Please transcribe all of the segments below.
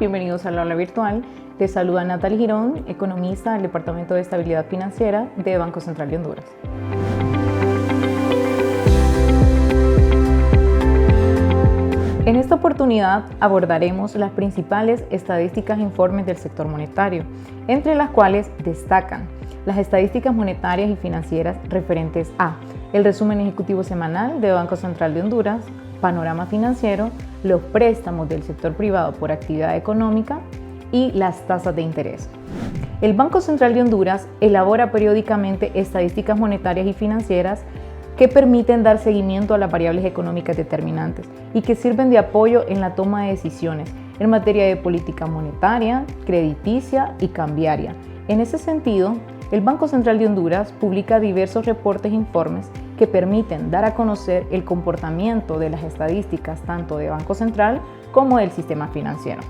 bienvenidos al aula virtual. Te saluda Natalie Girón, economista del Departamento de Estabilidad Financiera de Banco Central de Honduras. En esta oportunidad abordaremos las principales estadísticas e informes del sector monetario, entre las cuales destacan las estadísticas monetarias y financieras referentes a el resumen ejecutivo semanal de Banco Central de Honduras, panorama financiero, los préstamos del sector privado por actividad económica y las tasas de interés. El Banco Central de Honduras elabora periódicamente estadísticas monetarias y financieras que permiten dar seguimiento a las variables económicas determinantes y que sirven de apoyo en la toma de decisiones en materia de política monetaria, crediticia y cambiaria. En ese sentido, el Banco Central de Honduras publica diversos reportes e informes que permiten dar a conocer el comportamiento de las estadísticas tanto de Banco Central como del sistema financiero.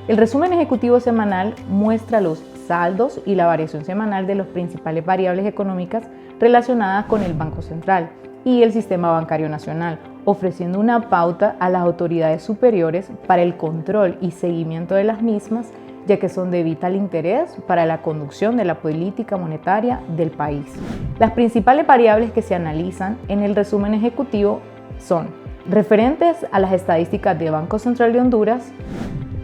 El resumen ejecutivo semanal muestra los saldos y la variación semanal de las principales variables económicas relacionadas con el Banco Central y el sistema bancario nacional, ofreciendo una pauta a las autoridades superiores para el control y seguimiento de las mismas, ya que son de vital interés para la conducción de la política monetaria del país. Las principales variables que se analizan en el resumen ejecutivo son referentes a las estadísticas de Banco Central de Honduras.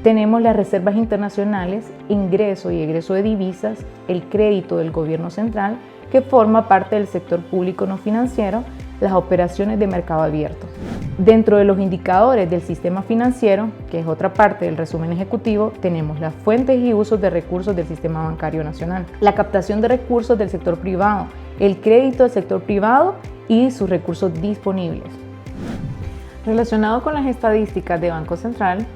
Tenemos las reservas internacionales, ingreso y egreso de divisas, el crédito del gobierno central, que forma parte del sector público no financiero, las operaciones de mercado abierto. Dentro de los indicadores del sistema financiero, que es otra parte del resumen ejecutivo, tenemos las fuentes y usos de recursos del sistema bancario nacional, la captación de recursos del sector privado, el crédito del sector privado y sus recursos disponibles. Relacionado con las estadísticas de Banco Central,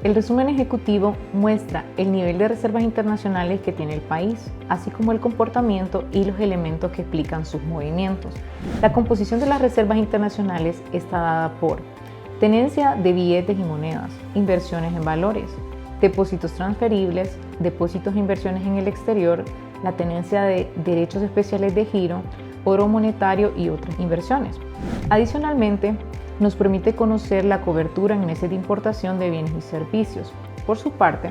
el resumen ejecutivo muestra el nivel de reservas internacionales que tiene el país, así como el comportamiento y los elementos que explican sus movimientos. La composición de las reservas internacionales está dada por tenencia de billetes y monedas, inversiones en valores, depósitos transferibles, depósitos e inversiones en el exterior, la tenencia de derechos especiales de giro, oro monetario y otras inversiones. Adicionalmente, nos permite conocer la cobertura en meses de importación de bienes y servicios. Por su parte,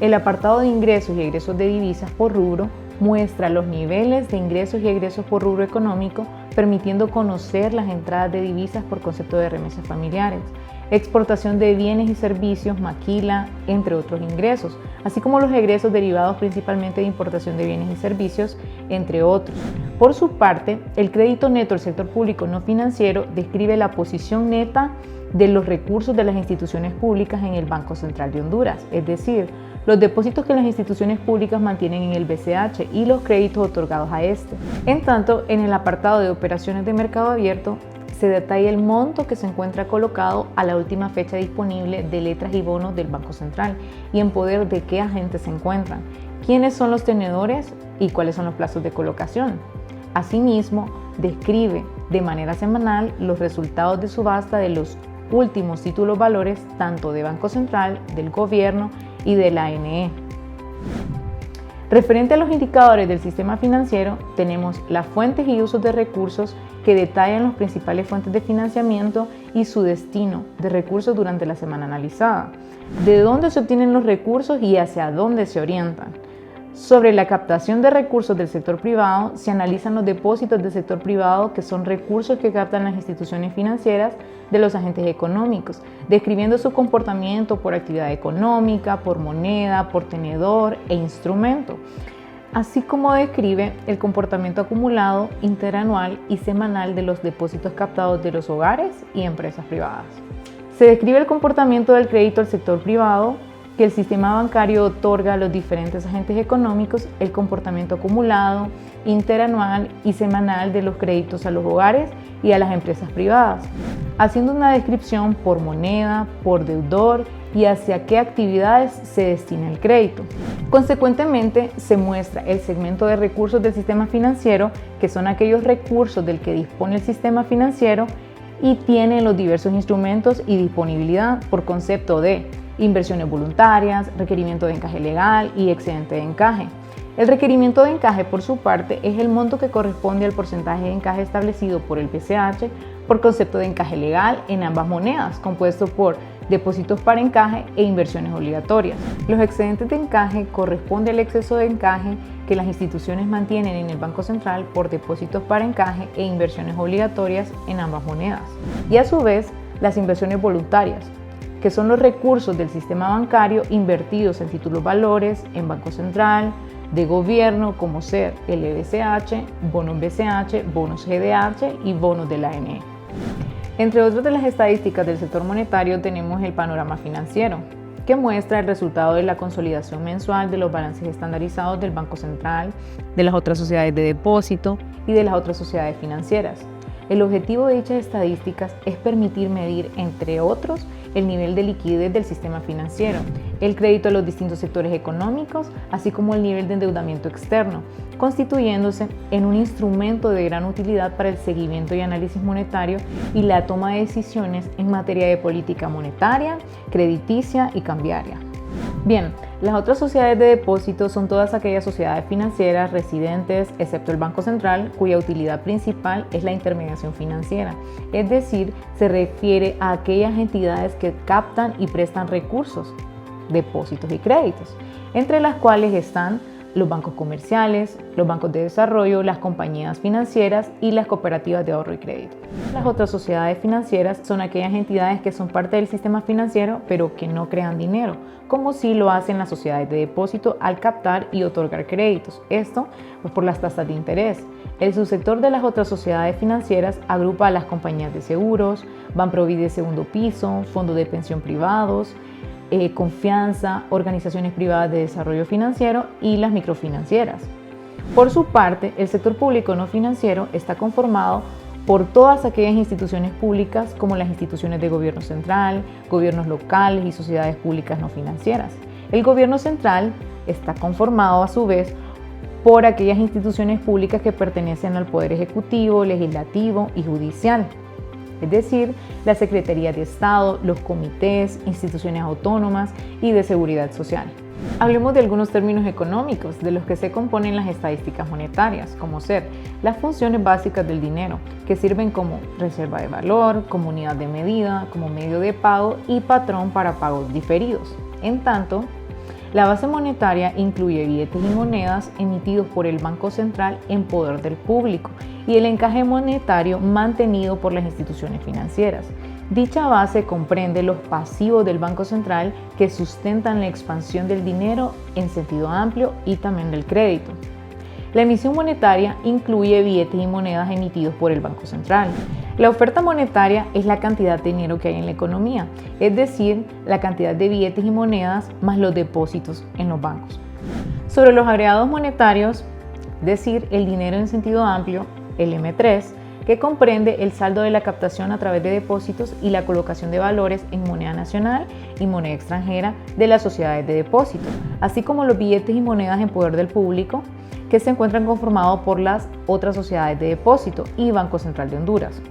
el apartado de ingresos y egresos de divisas por rubro muestra los niveles de ingresos y egresos por rubro económico, permitiendo conocer las entradas de divisas por concepto de remesas familiares, exportación de bienes y servicios, maquila, entre otros ingresos, así como los egresos derivados principalmente de importación de bienes y servicios, entre otros. Por su parte, el crédito neto del sector público no financiero describe la posición neta de los recursos de las instituciones públicas en el Banco Central de Honduras, es decir, los depósitos que las instituciones públicas mantienen en el BCH y los créditos otorgados a este. En tanto, en el apartado de operaciones de mercado abierto, se detalla el monto que se encuentra colocado a la última fecha disponible de letras y bonos del Banco Central y en poder de qué agentes se encuentran, quiénes son los tenedores y cuáles son los plazos de colocación. Asimismo, describe de manera semanal los resultados de subasta de los últimos títulos valores tanto de Banco Central, del Gobierno y de la ANE. Referente a los indicadores del sistema financiero, tenemos las fuentes y usos de recursos que detallan las principales fuentes de financiamiento y su destino de recursos durante la semana analizada, de dónde se obtienen los recursos y hacia dónde se orientan. Sobre la captación de recursos del sector privado, se analizan los depósitos del sector privado, que son recursos que captan las instituciones financieras de los agentes económicos, describiendo su comportamiento por actividad económica, por moneda, por tenedor e instrumento, así como describe el comportamiento acumulado, interanual y semanal de los depósitos captados de los hogares y empresas privadas. Se describe el comportamiento del crédito al sector privado, que el sistema bancario otorga a los diferentes agentes económicos, el comportamiento acumulado, interanual y semanal de los créditos a los hogares y a las empresas privadas, haciendo una descripción por moneda, por deudor y hacia qué actividades se destina el crédito. Consecuentemente, se muestra el segmento de recursos del sistema financiero, que son aquellos recursos del que dispone el sistema financiero y tienen los diversos instrumentos y disponibilidad por concepto de inversiones voluntarias, requerimiento de encaje legal y excedente de encaje. El requerimiento de encaje, por su parte, es el monto que corresponde al porcentaje de encaje establecido por el BCH por concepto de encaje legal en ambas monedas, compuesto por depósitos para encaje e inversiones obligatorias. Los excedentes de encaje corresponden al exceso de encaje que las instituciones mantienen en el Banco Central por depósitos para encaje e inversiones obligatorias en ambas monedas. Y a su vez, las inversiones voluntarias, que son los recursos del sistema bancario invertidos en títulos valores, en Banco Central, de gobierno como ser el BCH, bonos BCH, bonos GDH y bonos de la ANE. Entre otras de las estadísticas del sector monetario tenemos el panorama financiero, que muestra el resultado de la consolidación mensual de los balances estandarizados del Banco Central, de las otras sociedades de depósito y de las otras sociedades financieras. El objetivo de dichas estadísticas es permitir medir, entre otros, el nivel de liquidez del sistema financiero, el crédito a los distintos sectores económicos, así como el nivel de endeudamiento externo, constituyéndose en un instrumento de gran utilidad para el seguimiento y análisis monetario y la toma de decisiones en materia de política monetaria, crediticia y cambiaria. Bien, las otras sociedades de depósito son todas aquellas sociedades financieras residentes, excepto el Banco Central, cuya utilidad principal es la intermediación financiera, es decir, se refiere a aquellas entidades que captan y prestan recursos, depósitos y créditos, entre las cuales están los bancos comerciales, los bancos de desarrollo, las compañías financieras y las cooperativas de ahorro y crédito. Las otras sociedades financieras son aquellas entidades que son parte del sistema financiero pero que no crean dinero, como sí lo hacen las sociedades de depósito al captar y otorgar créditos. Esto pues por las tasas de interés. El subsector de las otras sociedades financieras agrupa a las compañías de seguros, Banprovi de segundo piso, fondos de pensión privados, confianza, organizaciones privadas de desarrollo financiero y las microfinancieras. Por su parte, el sector público no financiero está conformado por todas aquellas instituciones públicas como las instituciones de gobierno central, gobiernos locales y sociedades públicas no financieras. El gobierno central está conformado a su vez por aquellas instituciones públicas que pertenecen al Poder Ejecutivo, Legislativo y Judicial, es decir, la Secretaría de Estado, los comités, instituciones autónomas y de seguridad social. Hablemos de algunos términos económicos de los que se componen las estadísticas monetarias, como ser las funciones básicas del dinero, que sirven como reserva de valor, como unidad de medida, como medio de pago y patrón para pagos diferidos. En tanto, la base monetaria incluye billetes y monedas emitidos por el Banco Central en poder del público y el encaje monetario mantenido por las instituciones financieras. Dicha base comprende los pasivos del Banco Central que sustentan la expansión del dinero en sentido amplio y también del crédito. La emisión monetaria incluye billetes y monedas emitidos por el Banco Central. La oferta monetaria es la cantidad de dinero que hay en la economía, es decir, la cantidad de billetes y monedas más los depósitos en los bancos. Sobre los agregados monetarios, es decir, el dinero en sentido amplio, el M3, que comprende el saldo de la captación a través de depósitos y la colocación de valores en moneda nacional y moneda extranjera de las sociedades de depósito, así como los billetes y monedas en poder del público, que se encuentran conformados por las otras sociedades de depósito y Banco Central de Honduras,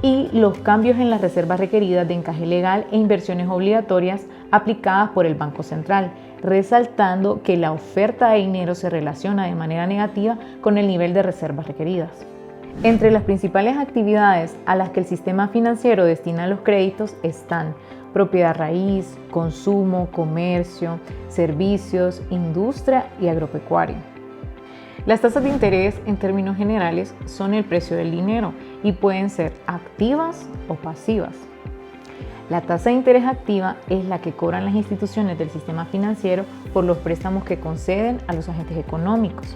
y los cambios en las reservas requeridas de encaje legal e inversiones obligatorias aplicadas por el Banco Central, resaltando que la oferta de dinero se relaciona de manera negativa con el nivel de reservas requeridas. Entre las principales actividades a las que el sistema financiero destina los créditos están propiedad raíz, consumo, comercio, servicios, industria y agropecuario. Las tasas de interés, en términos generales, son el precio del dinero y pueden ser activas o pasivas. La tasa de interés activa es la que cobran las instituciones del sistema financiero por los préstamos que conceden a los agentes económicos.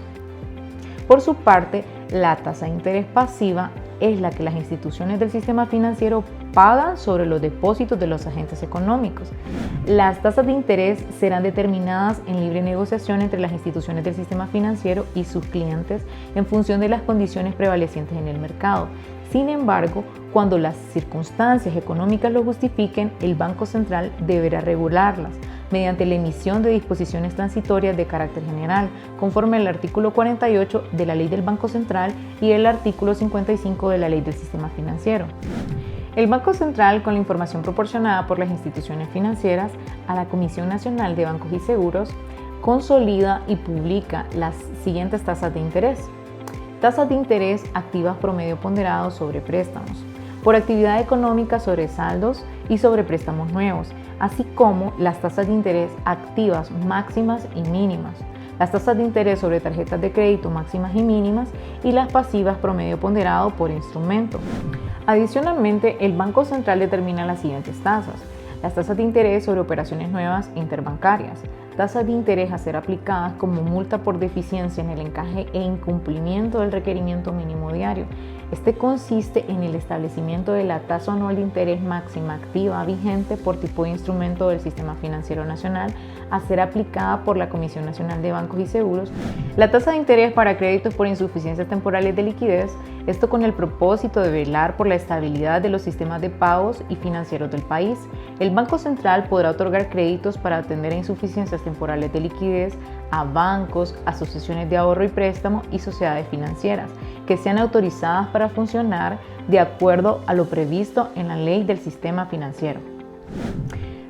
Por su parte, la tasa de interés pasiva es la que las instituciones del sistema financiero pagan sobre los depósitos de los agentes económicos. Las tasas de interés serán determinadas en libre negociación entre las instituciones del sistema financiero y sus clientes en función de las condiciones prevalecientes en el mercado. Sin embargo, cuando las circunstancias económicas lo justifiquen, el Banco Central deberá regularlas mediante la emisión de disposiciones transitorias de carácter general, conforme al artículo 48 de la Ley del Banco Central y el artículo 55 de la Ley del Sistema Financiero. El Banco Central, con la información proporcionada por las instituciones financieras a la Comisión Nacional de Bancos y Seguros, consolida y publica las siguientes tasas de interés. Tasas de interés activas promedio ponderado sobre préstamos. por actividad económica sobre saldos y sobre préstamos nuevos, así como las tasas de interés activas máximas y mínimas, las tasas de interés sobre tarjetas de crédito máximas y mínimas y las pasivas promedio ponderado por instrumento. Adicionalmente, el Banco Central determina las siguientes tasas: las tasas de interés sobre operaciones nuevas interbancarias, tasas de interés a ser aplicadas como multa por deficiencia en el encaje e incumplimiento del requerimiento mínimo diario. Este consiste en el establecimiento de la tasa anual de interés máxima activa vigente por tipo de instrumento del Sistema Financiero Nacional a ser aplicada por la Comisión Nacional de Bancos y Seguros, la tasa de interés para créditos por insuficiencias temporales de liquidez, esto con el propósito de velar por la estabilidad de los sistemas de pagos y financieros del país. El Banco Central podrá otorgar créditos para atender a insuficiencias temporales de liquidez a bancos, asociaciones de ahorro y préstamo y sociedades financieras que sean autorizadas para funcionar de acuerdo a lo previsto en la Ley del Sistema Financiero.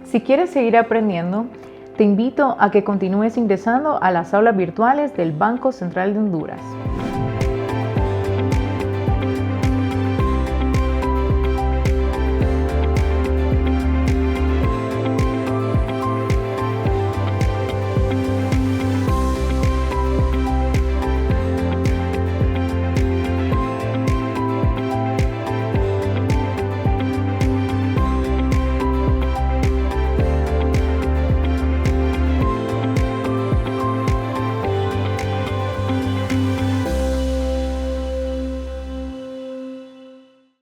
Si quieres seguir aprendiendo, te invito a que continúes ingresando a las aulas virtuales del Banco Central de Honduras.